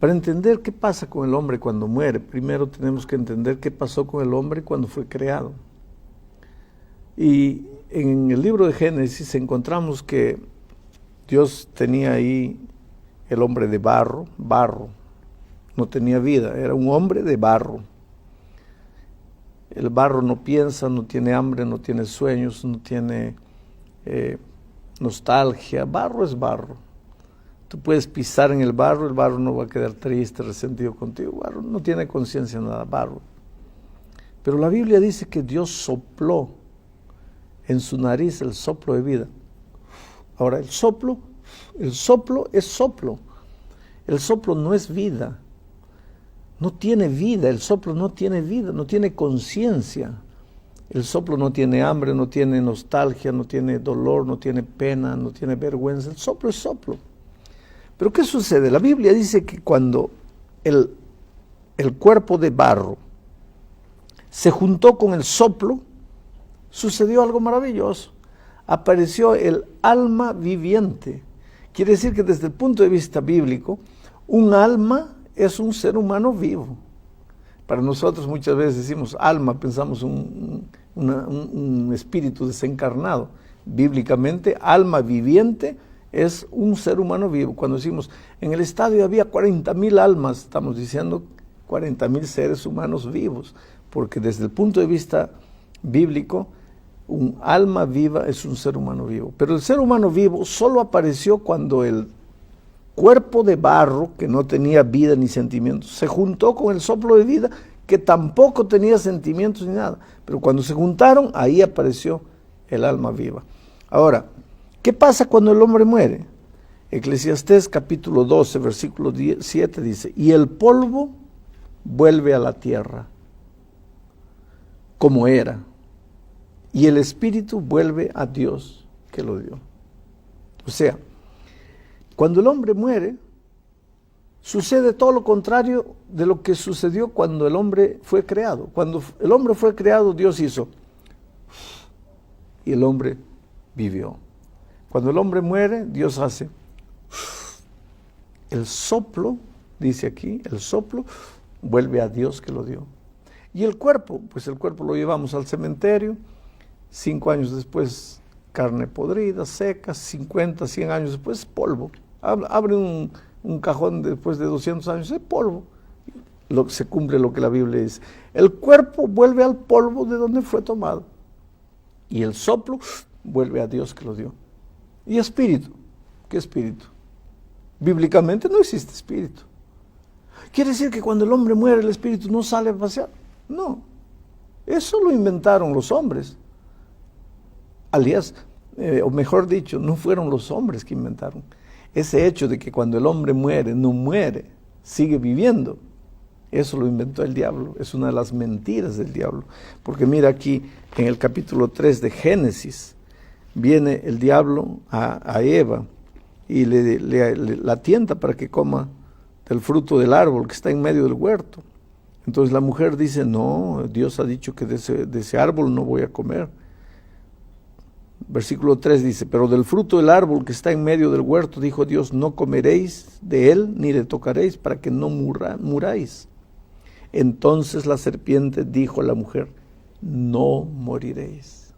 Para entender qué pasa con el hombre cuando muere, primero tenemos que entender qué pasó con el hombre cuando fue creado. Y en el libro de Génesis encontramos que Dios tenía ahí el hombre de barro, no tenía vida, era un hombre de barro. El barro no piensa, no tiene hambre, no tiene sueños, no tiene nostalgia. Barro es barro. Tú puedes pisar en el barro no va a quedar triste, resentido contigo. Barro no tiene conciencia, nada, barro. Pero la Biblia dice que Dios sopló en su nariz el soplo de vida. Ahora, el soplo es soplo. El soplo no es vida. No tiene vida, el soplo no tiene vida, no tiene conciencia. El soplo no tiene hambre, no tiene nostalgia, no tiene dolor, no tiene pena, no tiene vergüenza. El soplo es soplo. Pero ¿qué sucede? La Biblia dice que cuando el cuerpo de barro se juntó con el soplo, sucedió algo maravilloso. Apareció el alma viviente. Quiere decir que desde el punto de vista bíblico, un alma es un ser humano vivo. Para nosotros muchas veces decimos alma, pensamos un espíritu desencarnado. Bíblicamente, alma viviente es un ser humano vivo. Cuando decimos, en el estadio había 40,000 almas, estamos diciendo 40,000 seres humanos vivos, porque desde el punto de vista bíblico, un alma viva es un ser humano vivo. Pero el ser humano vivo solo apareció cuando el cuerpo de barro, que no tenía vida ni sentimientos, se juntó con el soplo de vida, que tampoco tenía sentimientos ni nada. Pero cuando se juntaron, ahí apareció el alma viva. Ahora, ¿qué pasa cuando el hombre muere? Eclesiastés capítulo 12, versículo 7 dice, y el polvo vuelve a la tierra, como era, y el espíritu vuelve a Dios que lo dio. O sea, cuando el hombre muere, sucede todo lo contrario de lo que sucedió cuando el hombre fue creado. Cuando el hombre fue creado, Dios hizo, y el hombre vivió. Cuando el hombre muere, Dios hace el soplo, dice aquí, el soplo vuelve a Dios que lo dio. Y el cuerpo, pues el cuerpo lo llevamos al cementerio, 5 años después carne podrida, seca, 50, 100 años después polvo. Abre un cajón después de 200 años, es polvo. Se cumple lo que la Biblia dice. El cuerpo vuelve al polvo de donde fue tomado. Y el soplo vuelve a Dios que lo dio. ¿Y espíritu? ¿Qué espíritu? Bíblicamente no existe espíritu. ¿Quiere decir que cuando el hombre muere el espíritu no sale a pasear? No. Eso lo inventaron los hombres. Aliás, o mejor dicho, no fueron los hombres que inventaron. Ese hecho de que cuando el hombre muere, no muere, sigue viviendo, eso lo inventó el diablo. Es una de las mentiras del diablo. Porque mira aquí, en el capítulo 3 de Génesis, viene el diablo a Eva y la tienta para que coma del fruto del árbol que está en medio del huerto. Entonces la mujer dice, no, Dios ha dicho que de ese árbol no voy a comer. Versículo 3 dice, pero del fruto del árbol que está en medio del huerto, dijo Dios, no comeréis de él ni le tocaréis para que no muráis. Entonces la serpiente dijo a la mujer, no moriréis.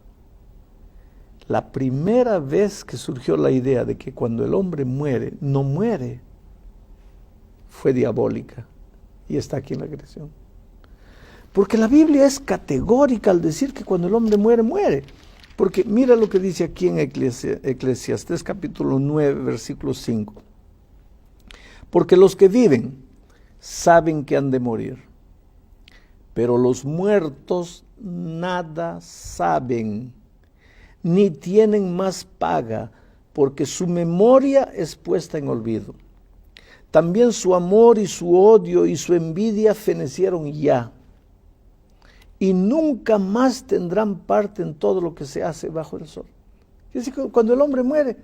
La primera vez que surgió la idea de que cuando el hombre muere, no muere, fue diabólica y está aquí en la creación. Porque la Biblia es categórica al decir que cuando el hombre muere, muere. Porque mira lo que dice aquí en Eclesiastés capítulo 9, versículo 5. Porque los que viven saben que han de morir, pero los muertos nada saben, ni tienen más paga, porque su memoria es puesta en olvido. También su amor y su odio y su envidia fenecieron ya, y nunca más tendrán parte en todo lo que se hace bajo el sol. Es decir, cuando el hombre muere,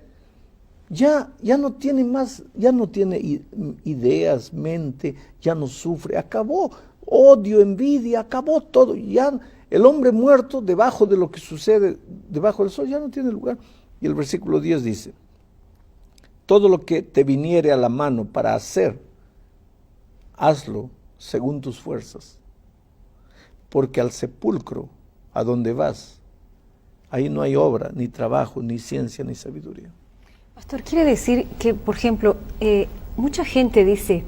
ya no tiene más, ya no tiene ideas, mente, ya no sufre, acabó, odio, envidia, acabó todo. Ya el hombre muerto, debajo de lo que sucede debajo del sol, ya no tiene lugar. Y el versículo 10 dice, todo lo que te viniere a la mano para hacer, hazlo según tus fuerzas, porque al sepulcro, a donde vas, ahí no hay obra, ni trabajo, ni ciencia, ni sabiduría. Pastor, quiere decir que, por ejemplo, mucha gente dice,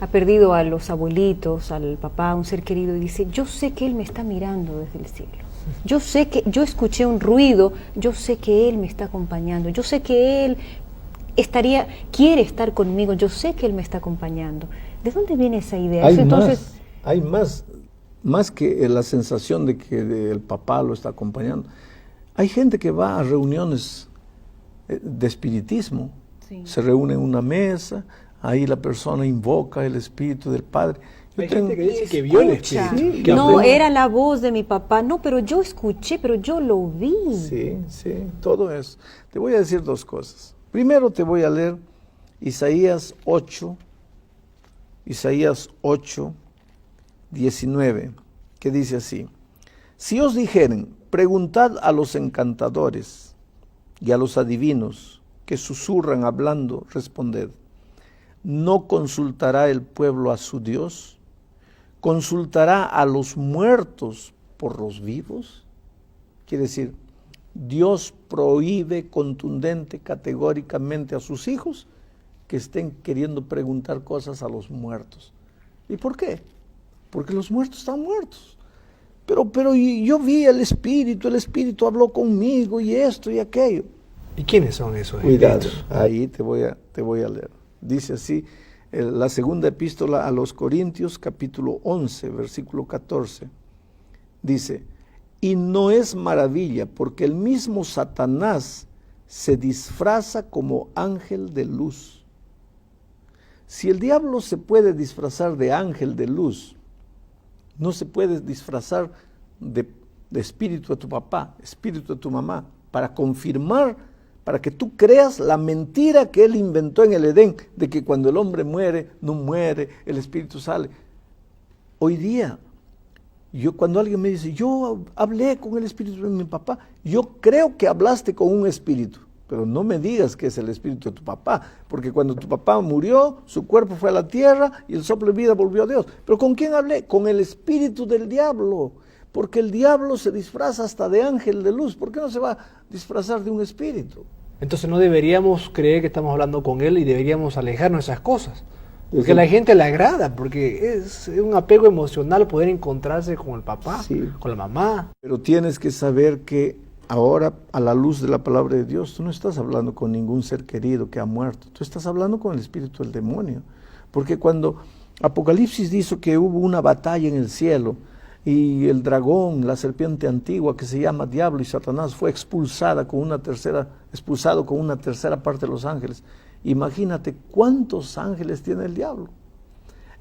ha perdido a los abuelitos, al papá, un ser querido, y dice, yo sé que Él me está mirando desde el cielo. Yo sé que, yo escuché un ruido, yo sé que Él me está acompañando, yo sé que Él quiere estar conmigo, yo sé que Él me está acompañando. ¿De dónde viene esa idea? Hay más que la sensación de que el papá lo está acompañando. Hay gente que va a reuniones de espiritismo, sí. Se reúne en una mesa, ahí la persona invoca el espíritu del Padre. Hay gente que dice que vio el espíritu. Sí, no, era la voz de mi papá. No, pero yo escuché, pero yo lo vi. Sí, todo eso. Te voy a decir dos cosas. Primero te voy a leer Isaías 8, 19, que dice así: si os dijeren, preguntad a los encantadores y a los adivinos que susurran hablando, responded, ¿no consultará el pueblo a su Dios? ¿Consultará a los muertos por los vivos? Quiere decir, Dios prohíbe contundente, categóricamente a sus hijos que estén queriendo preguntar cosas a los muertos. ¿Y por qué? Porque los muertos están muertos. Pero yo vi el Espíritu habló conmigo y esto y aquello. ¿Y quiénes son esos Cuidado, espíritus? ahí te voy a leer. Dice así, la segunda epístola a los Corintios, capítulo 11, versículo 14. Dice, y no es maravilla, porque el mismo Satanás se disfraza como ángel de luz. Si el diablo se puede disfrazar de ángel de luz, no se puede disfrazar de espíritu de tu papá, espíritu de tu mamá, para confirmar, para que tú creas la mentira que él inventó en el Edén, de que cuando el hombre muere, no muere, el espíritu sale. Hoy día, cuando alguien me dice, yo hablé con el espíritu de mi papá, yo creo que hablaste con un espíritu, pero no me digas que es el espíritu de tu papá, porque cuando tu papá murió, su cuerpo fue a la tierra y el soplo de vida volvió a Dios. ¿Pero con quién hablé? Con el espíritu del diablo, porque el diablo se disfraza hasta de ángel de luz. ¿Por qué no se va a disfrazar de un espíritu? Entonces no deberíamos creer que estamos hablando con él y deberíamos alejarnos de esas cosas. Porque a la gente le agrada, porque es un apego emocional poder encontrarse con el papá, sí, con la mamá. Pero tienes que saber que ahora, a la luz de la palabra de Dios, tú no estás hablando con ningún ser querido que ha muerto, tú estás hablando con el espíritu del demonio. Porque cuando Apocalipsis dice que hubo una batalla en el cielo y el dragón, la serpiente antigua que se llama Diablo y Satanás, fue expulsado con una tercera parte de los ángeles. Imagínate cuántos ángeles tiene el diablo.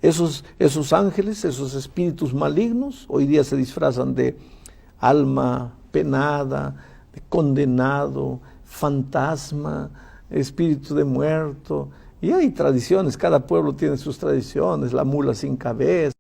Esos ángeles, esos espíritus malignos, hoy día se disfrazan de alma penada, de condenado, fantasma, espíritu de muerto. Y hay tradiciones, cada pueblo tiene sus tradiciones, la mula sin cabeza.